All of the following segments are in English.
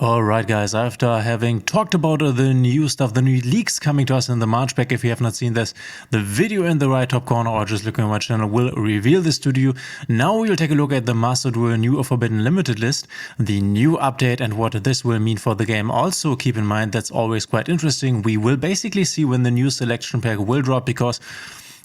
Alright guys, after having talked about the new stuff, the new leaks coming to us in the March pack, if you have not seen this, the video in the right top corner or just looking at my channel will reveal this to you. Now we'll take a look at the Master Duel new or Forbidden Limited list, the new update and what this will mean for the game. Also keep in mind that's always quite interesting. We will basically see when the new selection pack will drop because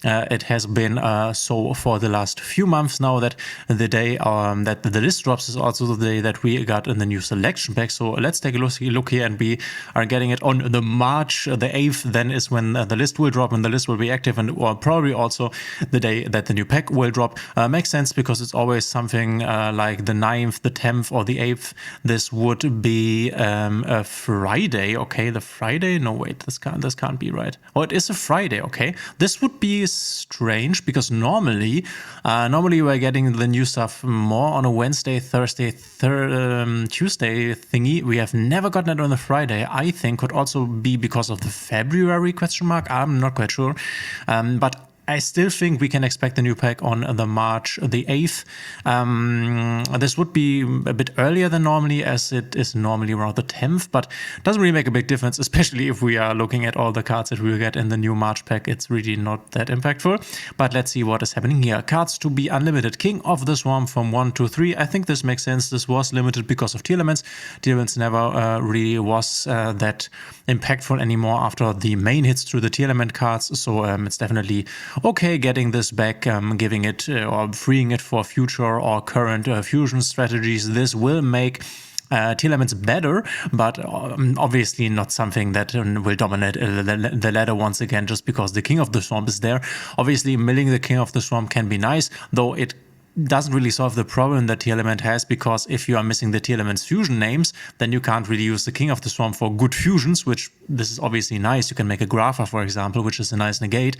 it has been so for the last few months now that the day that the list drops is also the day that we got in the new selection pack. So let's take a look here, and we are getting it on the March the 8th. Then is when the list will drop and the list will be active, and or probably also the day that the new pack will drop. Makes sense because it's always something like the 9th, the 10th, or the 8th. This would be a Friday. Okay, the Friday. No, wait, this can't be right. Oh, it is a Friday. Okay, this would be strange because normally we're getting the new stuff more on a Wednesday, Thursday, Tuesday thingy. We have never gotten it on a Friday. I think could also be because of the February question mark. I'm not quite sure, but I still think we can expect a new pack on the March the 8th. This would be a bit earlier than normally, as it is normally around the 10th, but doesn't really make a big difference, especially if we are looking at all the cards that we will get in the new March pack. It's really not that impactful, but let's see what is happening here. Cards to be unlimited. King of the Swarm from 1 to 3. I think this makes sense. This was limited because of tier elements. Tier elements never really was that impactful anymore after the main hits through the tier element cards, so it's definitely okay getting this back, giving it or freeing it for future or current fusion strategies. This will make tier elements better, but obviously not something that will dominate the ladder once again just because the King of the Swamp is there. Obviously milling the King of the Swamp can be nice, though it doesn't really solve the problem that tier element has, because if you are missing the tier element's fusion names, then you can't really use the King of the Swamp for good fusions, which this is obviously nice. You can make a Grapha, for example, which is a nice negate,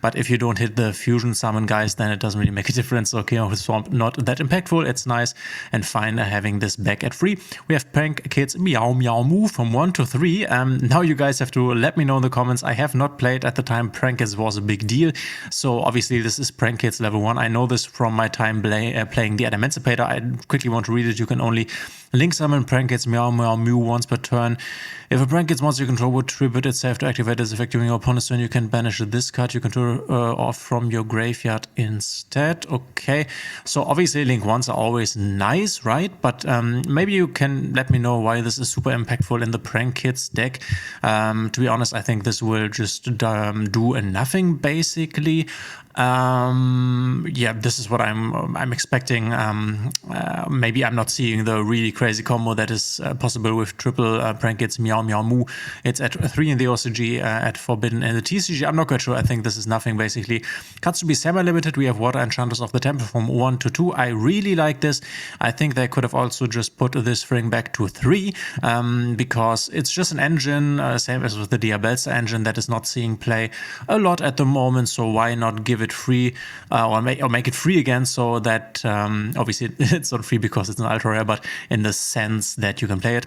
but if you don't hit the fusion summon guys, then it doesn't really make a difference. So King of the Swamp, not that impactful. It's nice and fine having this back at 3. We have Prank Kids Meow Meow Moo from 1 to 3. Now you guys have to let me know in the comments. I have not played at the time Prank Kids was a big deal, so obviously this is Prank Kids level 1. I know this from my time playing the Emancipator. I quickly want to read it. You can only link summon Prank Kids Meow Meow Mew once per turn. If a Prank Kids monster you control would tribute itself to activate this effect during your opponent's turn, you can banish this card you control off from your graveyard instead. Okay, so obviously link ones are always nice, right? But maybe you can let me know why this is super impactful in the Prank Kids deck. To be honest, I think this will just do a nothing basically. Yeah, this is what I'm expecting. Maybe I'm not seeing the really crazy combo that is possible with triple Prank Kids Meow Meow Moo. It's at 3 in the OCG, at Forbidden in the TCG. I'm not quite sure. I think this is nothing basically. Cards to be semi-limited. We have Water Enchanters of the Temple from 1 to 2. I really like this. I think they could have also just put this thing back to 3, because it's just an engine, same as with the Diabelsta engine, that is not seeing play a lot at the moment. So why not give it free, or make it free again, so that obviously it's not free because it's an ultra rare, but in the sense that you can play it,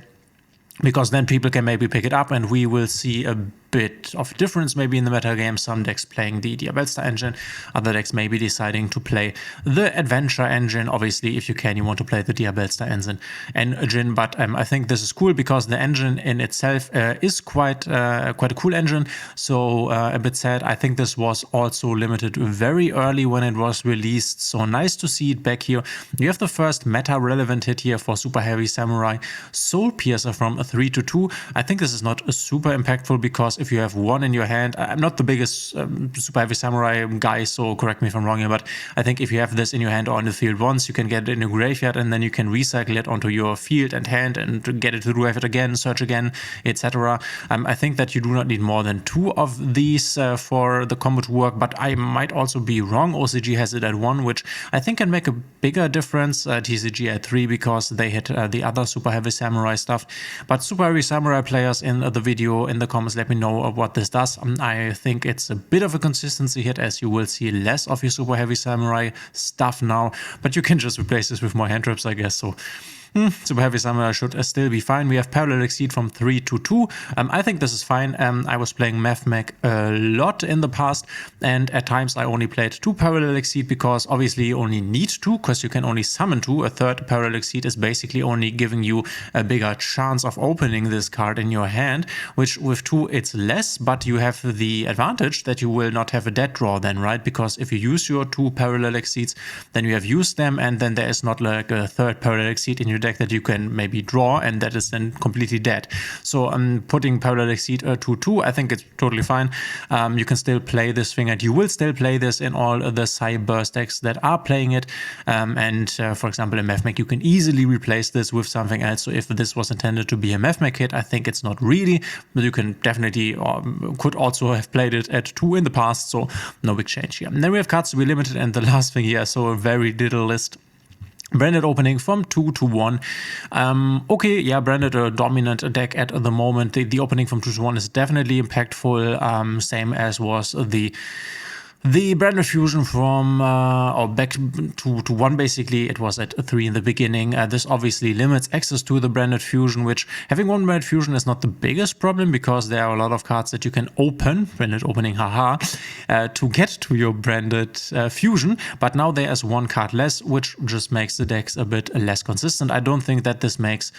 because then people can maybe pick it up and we will see a bit of difference maybe in the meta game. Some decks playing the Diabelsta engine, other decks maybe deciding to play the Adventure engine. Obviously, if you can, you want to play the Diabelsta engine, but I think this is cool because the engine in itself is quite a cool engine. So a bit sad. I think this was also limited very early when it was released, so nice to see it back here. You have the first meta relevant hit here for Super Heavy Samurai, Soul Piercer from 3 to 2. I think this is not super impactful because if you have 1 in your hand, I'm not the biggest Super Heavy Samurai guy, so correct me if I'm wrong here, but I think if you have this in your hand or on the field once, you can get it in your graveyard and then you can recycle it onto your field and hand and get it to the graveyard again, search again, etc. I think that you do not need more than 2 of these for the combo to work, but I might also be wrong. OCG has it at 1, which I think can make a bigger difference. TCG at 3 because they hit the other Super Heavy Samurai stuff. But Super Heavy Samurai players in the video, in the comments, let me know what this does. I think it's a bit of a consistency hit, as you will see less of your Super Heavy Samurai stuff now, but you can just replace this with more hand traps, I guess. So Super Heavy Samurai should still be fine. We have Parallel Exceed from 3 to 2. I think this is fine. I was playing Mech a lot in the past, and at times I only played 2 Parallel Exceed because obviously you only need 2 because you can only summon 2. A third Parallel Exceed is basically only giving you a bigger chance of opening this card in your hand, which with 2 it's less, but you have the advantage that you will not have a dead draw then, right? Because if you use your 2 Parallel Exceeds, then you have used them, and then there is not like a third Parallel Exceed in your deck that you can maybe draw, and that is then completely dead. So putting Parallel Exceed to 2, I think it's totally fine. You can still play this thing, and you will still play this in all the Psy Burst decks that are playing it. For example, in Mech, you can easily replace this with something else. So if this was intended to be a Mech hit, I think it's not really, but you can definitely could also have played it at 2 in the past, so no big change here. And then we have cards to be limited, and the last thing here, so a very little list. Branded opening from 2 to 1. Okay, yeah, Branded a dominant deck at the moment. The opening from 2 to 1 is definitely impactful, same as was the Branded Fusion from, or back to 1 basically. It was at 3 in the beginning. This obviously limits access to the Branded Fusion, which having 1 Branded Fusion is not the biggest problem because there are a lot of cards that you can open, Branded opening, haha, to get to your Branded Fusion. But now there is 1 card less, which just makes the decks a bit less consistent. I don't think that this makes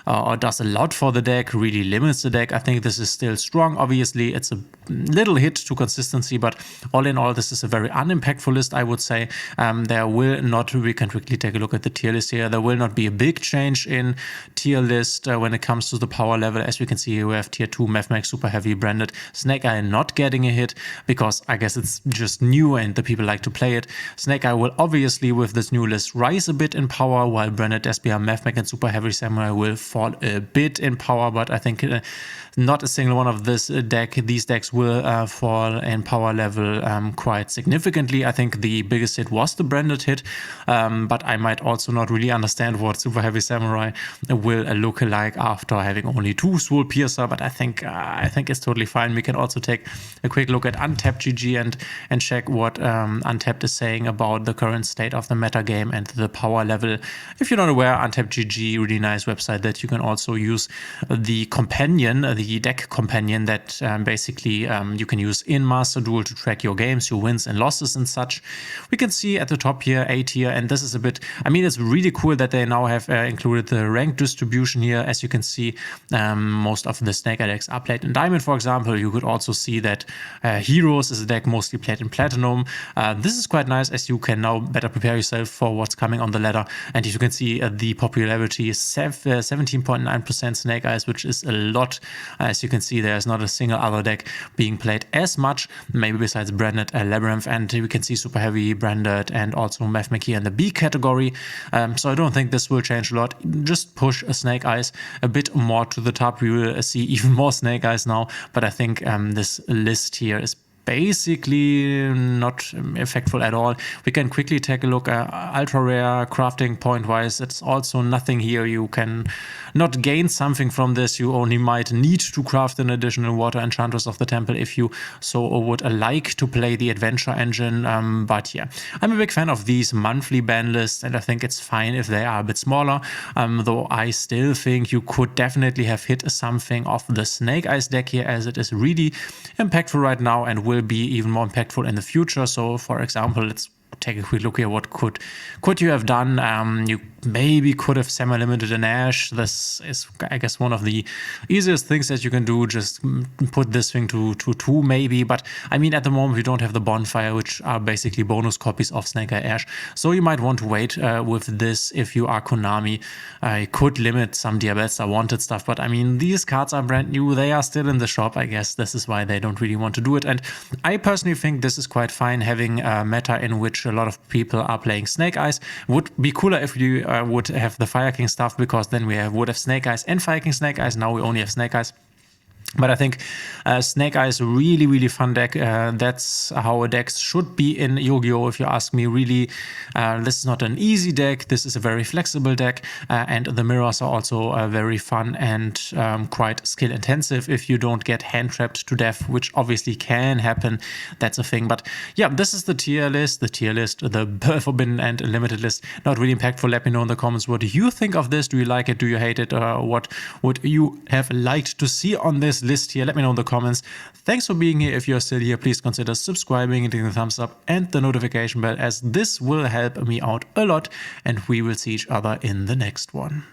or does a lot for the deck, really limits the deck. I think this is still strong. Obviously, it's a little hit to consistency, but all in all, this is a very unimpactful list, I would say. There will not, we can quickly take a look at the tier list here. There will not be a big change in tier list when it comes to the power level. As we can see here, we have tier 2 Mech Super Heavy Branded. Snake Eye not getting a hit because I guess it's just new and the people like to play it. Snake Eye will obviously, with this new list, rise a bit in power, while Branded SBR Mech and Super Heavy Samurai will fall a bit in power, but I think not a single one of these decks will fall in power level quite significantly. I think the biggest hit was the Branded hit, but I might also not really understand what Super Heavy Samurai will look like after having only 2 Soul Piercer, but I think it's totally fine. We can also take a quick look at Untapped GG and check what Untapped is saying about the current state of the meta game and the power level. If you're not aware, Untapped GG, really nice website that you can also use the companion, the deck companion that basically you can use in Master Duel to track your games, your wins and losses and such. We can see at the top here, A tier, and this is a bit, I mean, it's really cool that they now have included the rank distribution here. As you can see, most of the Snake Eye decks are played in Diamond, for example. You could also see that Heroes is a deck mostly played in Platinum. This is quite nice, as you can now better prepare yourself for what's coming on the ladder. And as you can see, the popularity is 17.9% Snake Eyes, which is a lot. As you can see, there's not a single other deck being played as much, maybe besides Branded Labyrinth, and we can see Super Heavy Branded and also Mech here in the B category. So I don't think this will change a lot. Just push Snake Eyes a bit more to the top. We will see even more Snake Eyes now, but I think this list here is basically not effectful at all. We can quickly take a look at ultra rare crafting point wise. It's also nothing here. You can not gain something from this. You only might need to craft an additional Water Enchantress of the Temple if you so would like to play the adventure engine. But yeah, I'm a big fan of these monthly ban lists, and I think it's fine if they are a bit smaller. Though I still think you could definitely have hit something of the Snake Eyes deck here, as it is really impactful right now and will be even more impactful in the future. So for example, let's take a quick look here. What could you have done? You maybe could have semi-limited an Ash. This is, I guess, one of the easiest things that you can do. Just put this thing to 2 maybe. But I mean, at the moment, we don't have the Bonfire, which are basically bonus copies of Snake Eye Ash. So you might want to wait with this if you are Konami. I could limit some Diabellstar wanted stuff, but I mean, these cards are brand new. They are still in the shop. I guess this is why they don't really want to do it. And I personally think this is quite fine, having a meta in which a lot of people are playing Snake Eyes. Would be cooler if you would have the Fire King stuff, because then we would have Snake Eyes and Fire King Snake Eyes. Now we only have Snake Eyes. But I think Snake Eye is a really, really fun deck. That's how a deck should be in Yu-Gi-Oh! If you ask me, really, this is not an easy deck. This is a very flexible deck, and the mirrors are also very fun and quite skill intensive if you don't get hand trapped to death, which obviously can happen. That's a thing. But yeah, this is the tier list, the forbidden and limited list. Not really impactful. Let me know in the comments what you think of this. Do you like it? Do you hate it? What would you have liked to see on this list here? Let me know in the comments. Thanks for being here. If you're still here, please consider subscribing, hitting the thumbs up and the notification bell, as this will help me out a lot, and we will see each other in the next one.